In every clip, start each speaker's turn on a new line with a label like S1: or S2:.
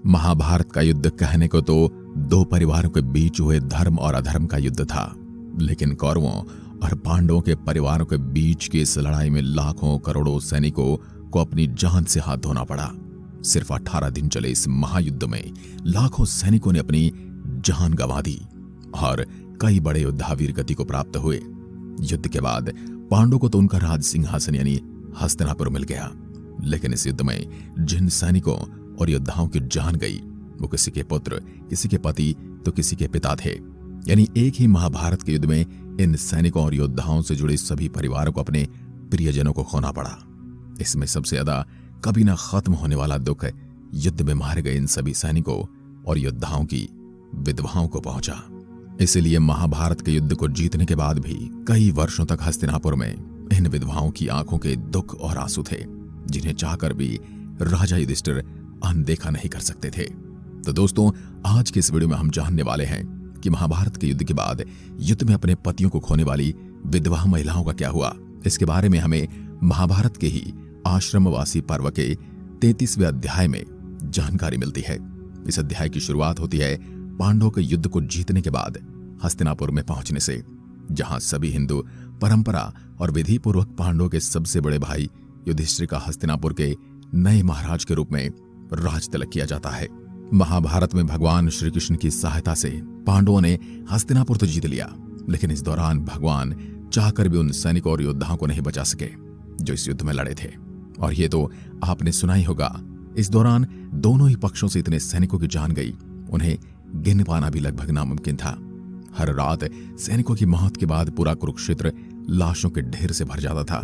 S1: महाभारत का युद्ध कहने को तो दो परिवारों के बीच हुए धर्म और अधर्म का युद्ध था, लेकिन कौरवों और पांडवों के परिवारों के बीच की इस लड़ाई में लाखों करोड़ों सैनिकों को अपनी जान से हाथ धोना पड़ा। सिर्फ 18 दिन चले इस महायुद्ध में लाखों सैनिकों ने अपनी जान गंवा दी और कई बड़े योद्धा वीर गति को प्राप्त हुए। युद्ध के बाद पांडवों को तो उनका राज सिंहासन यानी हस्तिनापुर मिल गया, लेकिन इस युद्ध में जिन सैनिकों और योद्धाओं की जान गई वो किसी के पुत्र, किसी के पति तो किसी के पिता थे। यानी एक ही महाभारत के युद्ध में इन सैनिकों और योद्धाओं से जुड़े सभी परिवारों को अपने प्रियजनों को खोना पड़ा। इसमें सबसे ज्यादा कभी ना खत्म होने वाला दुख युद्ध में मारे गए इन सभी सैनिकों और योद्धाओं की विधवाओं को पहुंचा। इसलिए महाभारत के युद्ध को जीतने के बाद भी कई वर्षों तक हस्तिनापुर में इन विधवाओं की आंखों के दुख और आंसू थे, जिन्हें चाहकर भी राजा युधिष्ठिर अनदेखा नहीं कर सकते थे। तो दोस्तों, आज के इस वीडियो में हम जानने वाले हैं कि महाभारत के युद्ध के बाद युद्ध में अपने पतियों को खोने वाली विधवा महिलाओं का क्या हुआ। इसके बारे में हमें महाभारत के ही आश्रमवासी पर्व के 33वें अध्याय में जानकारी मिलती है। इस अध्याय की शुरुआत होती है पांडवों के युद्ध को जीतने के बाद हस्तिनापुर में पहुंचने से, जहां सभी हिंदू परंपरा और विधि पूर्वक पांडवों के सबसे बड़े भाई युधिष्ठिर का हस्तिनापुर के नए महाराज के रूप में राज तिलक किया जाता है। महाभारत में भगवान श्री कृष्ण की सहायता से पांडवों ने हस्तिनापुर तो जीत लिया, लेकिन इस दौरान भगवान चाहकर भी उन सैनिकों और योद्धाओं को नहीं बचा सके जो इस युद्ध में लड़े थे। और ये तो आपने सुना ही होगा, इस दौरान दोनों ही पक्षों से इतने सैनिकों की जान गई, उन्हें गिन पाना भी लगभग नामुमकिन था। हर रात सैनिकों की मौत के बाद पूरा कुरुक्षेत्र लाशों के ढेर से भर जाता था।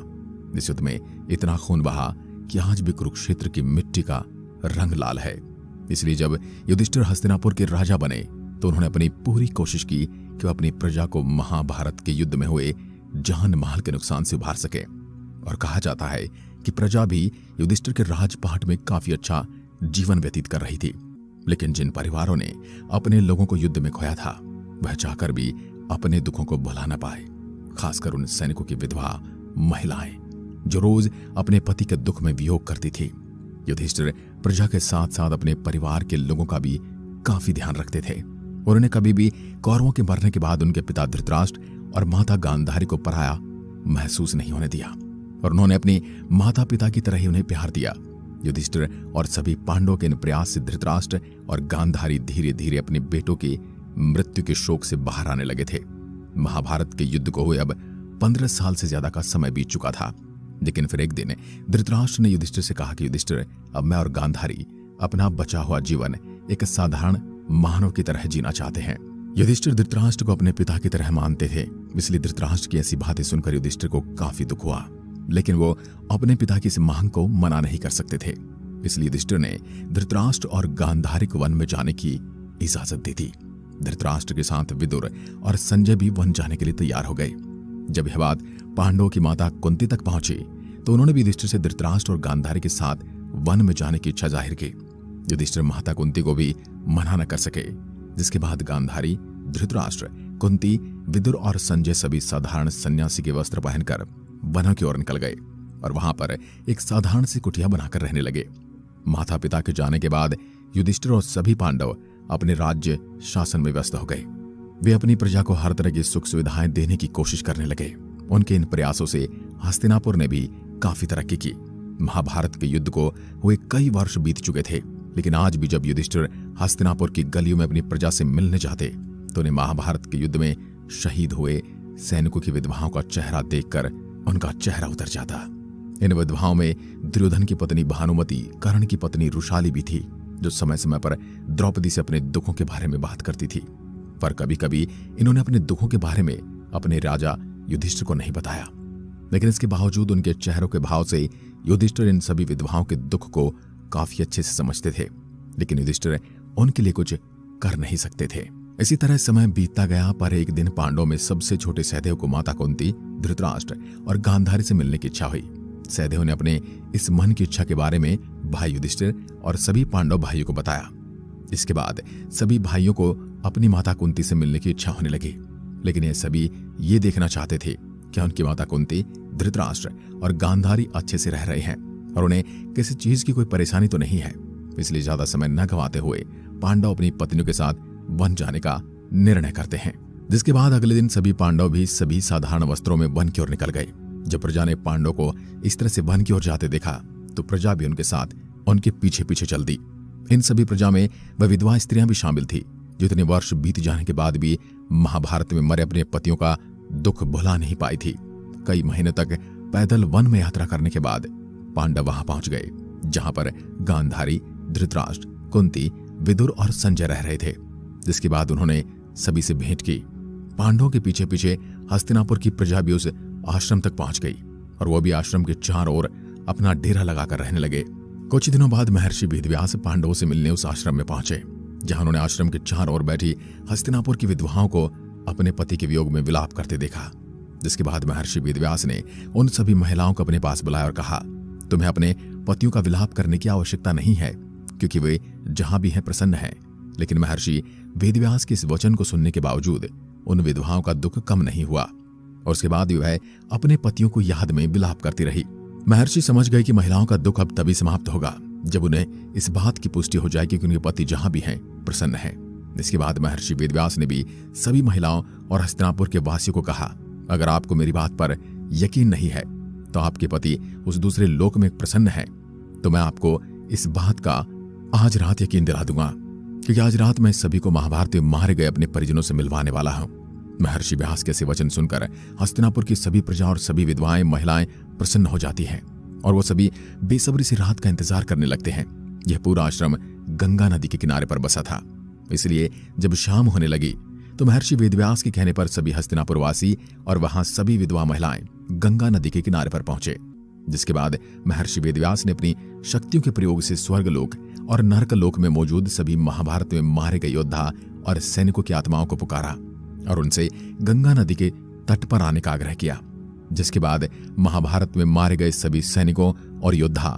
S1: इस युद्ध में इतना खून बहा कि आज भी कुरुक्षेत्र की मिट्टी का रंग लाल है। इसलिए जब युधिष्ठिर हस्तिनापुर के राजा बने तो उन्होंने अपनी पूरी कोशिश की कि वह अपनी प्रजा को महाभारत के युद्ध में हुए जान माल के नुकसान से उभार सके। और कहा जाता है कि प्रजा भी युधिष्ठिर के राजपाट में काफी अच्छा जीवन व्यतीत कर रही थी, लेकिन जिन परिवारों ने अपने लोगों को युद्ध में खोया था वह चाहकर भी अपने दुखों को भुला न पाए। खासकर उन सैनिकों की विधवा महिलाएं जो रोज अपने पति के दुख में वियोग करती थी। युधिष्ठिर प्रजा के साथ साथ अपने परिवार के लोगों का भी काफी ध्यान रखते थे और उन्हें कभी भी कौरवों के मरने के बाद उनके पिता धृतराष्ट्र और माता गांधारी को पराया महसूस नहीं होने दिया, और उन्होंने अपनी माता पिता की तरह ही उन्हें प्यार दिया। युधिष्ठिर और सभी पांडवों के इन प्रयास से धृतराष्ट्र और गांधारी धीरे धीरे अपने बेटों की मृत्यु के शोक से बाहर आने लगे थे। महाभारत के युद्ध को हुए अब 15 साल से ज्यादा का समय बीत चुका था, लेकिन फिर एक दिन धृतराष्ट्र ने युधिष्ठिर से कहा कि युधिष्ठिर, अब मैं और गांधारी अपना बचा हुआ जीवन एक साधारण मानव की तरह जीना चाहते हैं। युधिष्ठिर धृतराष्ट्र को अपने पिता की तरह मानते थे, इसलिए धृतराष्ट्र की ऐसी बातें सुनकर युधिष्ठिर को काफी दुख हुआ, लेकिन वो अपने पिता की इस मांग को मना नहीं कर सकते थे। इसलिए युधिष्ठिर ने धृतराष्ट्र और गांधारी को वन में जाने की इजाजत दी थी। धृतराष्ट्र के साथ विदुर और संजय भी वन जाने के लिए तैयार हो गए। जब यह बात पांडवों की माता कुंती तक पहुंची तो उन्होंने भी युधिष्ठिर से धृतराष्ट्र और गांधारी के साथ वन में जाने की इच्छा जाहिर की। युधिष्ठिर माता कुंती को भी मना न कर सके, जिसके बाद गांधारी, धृतराष्ट्र, कुंती, विदुर और संजय सभी साधारण सन्यासी के वस्त्र पहनकर वनों की ओर निकल गए और वहां पर एक साधारण सी कुटिया बनाकर रहने लगे। माता पिता के जाने के बाद युधिष्ठिर और सभी पांडव अपने राज्य शासन में व्यस्त हो गए। वे अपनी प्रजा को हर तरह की सुख सुविधाएं देने की कोशिश करने लगे। उनके इन प्रयासों से हस्तिनापुर ने भी काफी तरक्की की। महाभारत के युद्ध को हुए कई वर्ष बीत चुके थे, लेकिन आज भी जब युधिष्ठिर हस्तिनापुर की गलियों में अपनी प्रजा से मिलने जाते तो उन्हें महाभारत के युद्ध में शहीद हुए सैनिकों की विधवाओं का चेहरा देखकर उनका चेहरा उतर जाता। इन विधवाओं में दुर्योधन की पत्नी भानुमति, कर्ण की पत्नी रुशाली भी थी, जो समय समय पर द्रौपदी से अपने दुखों के बारे में बात करती थी। पर कभी कभी इन्होंने अपने दुखों के बारे में अपने राजा युधिष्ठिर को नहीं बताया, लेकिन इसके बावजूद उनके चेहरों के भाव से युधिष्ठिर इन सभी विधवाओं के दुख को काफी अच्छे से समझते थे, लेकिन युधिष्ठिर उनके लिए कुछ कर नहीं सकते थे। इसी तरह समय बीतता गया, पर एक दिन पांडवों में सबसे छोटे सहदेव को माता कुंती, धृतराष्ट्र और गांधारी से मिलने की इच्छा हुई। सहदेव ने अपने इस मन की इच्छा के बारे में भाई युधिष्ठिर और सभी पांडव भाइयों को बताया। इसके बाद सभी भाइयों को अपनी माता कुंती से मिलने की इच्छा होने लगी, लेकिन ये सभी ये देखना चाहते थे कि उनकी माता कुंती, धृतराष्ट्र और गांधारी अच्छे से रह रहे हैं और उन्हें किसी चीज की कोई परेशानी तो नहीं है। इसलिए ज्यादा समय न गंवाते हुए पांडव अपनी पत्नियों के साथ वन जाने का निर्णय करते हैं। जिसके बाद अगले दिन सभी पांडव भी सभी साधारण वस्त्रों में वन की ओर निकल गए। जब प्रजा ने पांडव को इस तरह से वन की ओर जाते देखा तो प्रजा भी उनके साथ उनके पीछे पीछे चल दी। इन सभी प्रजा में वह विधवा स्त्रियां भी शामिल थी जो इतने वर्ष बीत जाने के बाद भी महाभारत में मरे अपने पतियों का दुख भुला नहीं पाई थी। कई महीने तक पैदल वन में यात्रा करने के बाद पांडव वहां पहुंच गए जहां पर गांधारी, धृतराष्ट्र, कुंती, विदुर और संजय रह रहे थे। जिसके बाद उन्होंने सभी से भेंट की। पांडवों के पीछे पीछे हस्तिनापुर की प्रजा भी उस आश्रम तक पहुंच गई और वो भी आश्रम के चारों ओर अपना डेरा लगाकर रहने लगे। कुछ दिनों बाद महर्षि वेदव्यास पांडवों से मिलने उस आश्रम में पहुंचे जहां उन्होंने आश्रम के चारों ओर बैठी हस्तिनापुर की विधवाओं को अपने पति के वियोग में विलाप करते देखा। जिसके बाद महर्षि वेदव्यास ने उन सभी महिलाओं को अपने पास बुलाया और कहा, तुम्हें अपने पतियों का विलाप करने की आवश्यकता नहीं है क्योंकि वे जहां भी हैं प्रसन्न हैं। लेकिन महर्षि वेदव्यास के इस वचन को सुनने के बावजूद उन विधवाओं का दुख कम नहीं हुआ और उसके बाद वह अपने पतियों को याद में विलाप करती रही। महर्षि समझ गए कि महिलाओं का दुख अब तभी समाप्त होगा जब उन्हें इस बात की पुष्टि हो जाएगी कि उनके पति जहां भी हैं प्रसन्न हैं। इसके बाद महर्षि वेदव्यास ने भी सभी महिलाओं और हस्तिनापुर के वासियों को कहा, अगर आपको मेरी बात पर यकीन नहीं है तो आपके पति उस दूसरे लोक में प्रसन्न है तो मैं आपको इस बात का आज रात यकीन दिला दूंगा क्योंकि आज रात मैं सभी को महाभारत में मारे गए अपने परिजनों से मिलवाने वाला हूं। महर्षि व्यास के ऐसे वचन सुनकर हस्तिनापुर की सभी प्रजा और सभी विधवाएं महिलाएं प्रसन्न हो जाती हैं और वो सभी बेसब्री से रात का इंतजार करने लगते हैं। यह पूरा आश्रम गंगा नदी के किनारे पर बसा था, इसलिए जब शाम होने लगी तो महर्षि वेदव्यास के कहने पर सभी हस्तिनापुर वासी और वहां सभी विधवा महिलाएं गंगा नदी के किनारे पर पहुंचे। जिसके बाद महर्षि वेदव्यास ने अपनी शक्तियों के प्रयोग से स्वर्गलोक और नरकलोक में मौजूद सभी महाभारत में मारे गए योद्धा और सैनिकों की आत्माओं को पुकारा और उनसे गंगा नदी के तट पर आने का आग्रह किया। जिसके बाद महाभारत में मारे गए सभी सैनिकों और योद्धा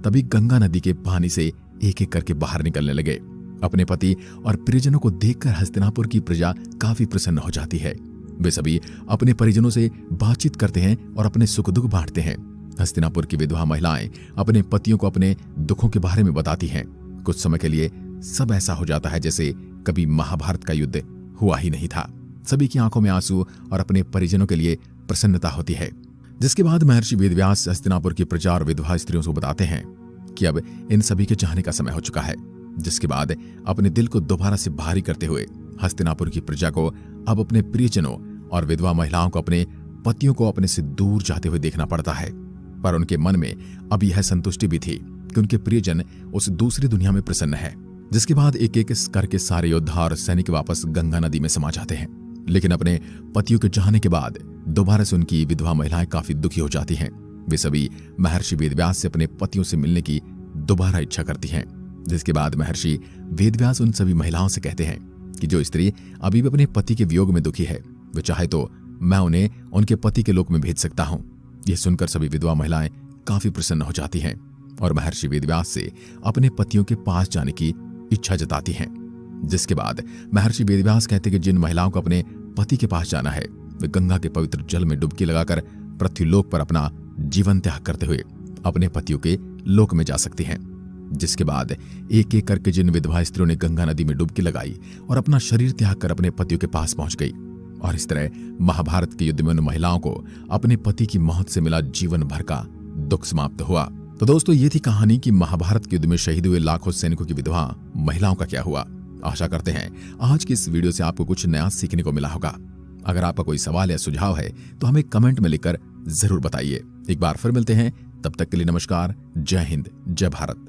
S1: तभी गंगा नदी के पानी से एक एक करके बाहर निकलने लगे। अपने पति और परिजनों को देखकर हस्तिनापुर की प्रजा काफी प्रसन्न हो जाती है। वे सभी अपने परिजनों से बातचीत करते हैं और अपने सुख दुख बांटते हैं। हस्तिनापुर की विधवा महिलाएं अपने पतियों को अपने दुखों के बारे में बताती हैं। कुछ समय के लिए सब ऐसा हो जाता है जैसे कभी महाभारत का युद्ध हुआ ही नहीं था। सभी की आंखों में आंसू और अपने परिजनों के लिए प्रसन्नता होती है। जिसके बाद महर्षि वेदव्यास हस्तिनापुर की प्रजा और विधवा स्त्रियों को बताते हैं कि अब इन सभी के जाने का समय हो चुका है। जिसके बाद अपने दिल को दोबारा से भारी करते हुए हस्तिनापुर की प्रजा को अब अपने प्रियजनों और विधवा महिलाओं को अपने पतियों को अपने से दूर जाते हुए देखना पड़ता है। पर उनके मन में अब यह संतुष्टि भी थी कि उनके प्रियजन उस दूसरी दुनिया में प्रसन्न है। जिसके बाद एक एक करके सारे योद्धा और सैनिक वापस गंगा नदी में समा जाते हैं। लेकिन अपने पतियों के जाने के बाद दोबारा से उनकी विधवा महिलाएं काफी दुखी हो जाती हैं। वे सभी महर्षि वेदव्यास से अपने पतियों से मिलने की दोबारा इच्छा करती हैं। जिसके बाद महर्षि वेदव्यास उन सभी महिलाओं से कहते हैं कि जो स्त्री अभी भी अपने पति के वियोग में दुखी है वे चाहे तो मैं उन्हें उनके पति के लोक में भेज सकता हूं। यह सुनकर सभी विधवा महिलाएं काफी प्रसन्न हो जाती हैं और महर्षि वेदव्यास से अपने पतियों के पास जाने की इच्छा जताती हैं। जिसके बाद महर्षि वेदव्यास कहते कि जिन महिलाओं को अपने पति के पास जाना है वे गंगा के पवित्र जल में डुबकी लगाकर पृथ्वीलोक पर अपना जीवन त्याग करते हुए अपने पतियों के लोक में जा सकती हैं। जिसके बाद एक एक करके जिन विधवा स्त्रियों ने गंगा नदी में डुबकी लगाई और अपना शरीर त्याग कर अपने पतियों के पास पहुंच गई और इस तरह महाभारत के युद्ध में उन महिलाओं को अपने पति की मौत से मिला जीवन भर का दुख समाप्त हुआ। तो दोस्तों ये थी कहानी कि महाभारत के युद्ध में शहीद हुए लाखों सैनिकों की विधवा महिलाओं का क्या हुआ। आशा करते हैं आज की इस वीडियो से आपको कुछ नया सीखने को मिला होगा। अगर आपका कोई सवाल या सुझाव है तो हमें कमेंट में लिखकर जरूर बताइए। एक बार फिर मिलते हैं, तब तक के लिए नमस्कार, जय हिंद, जय भारत।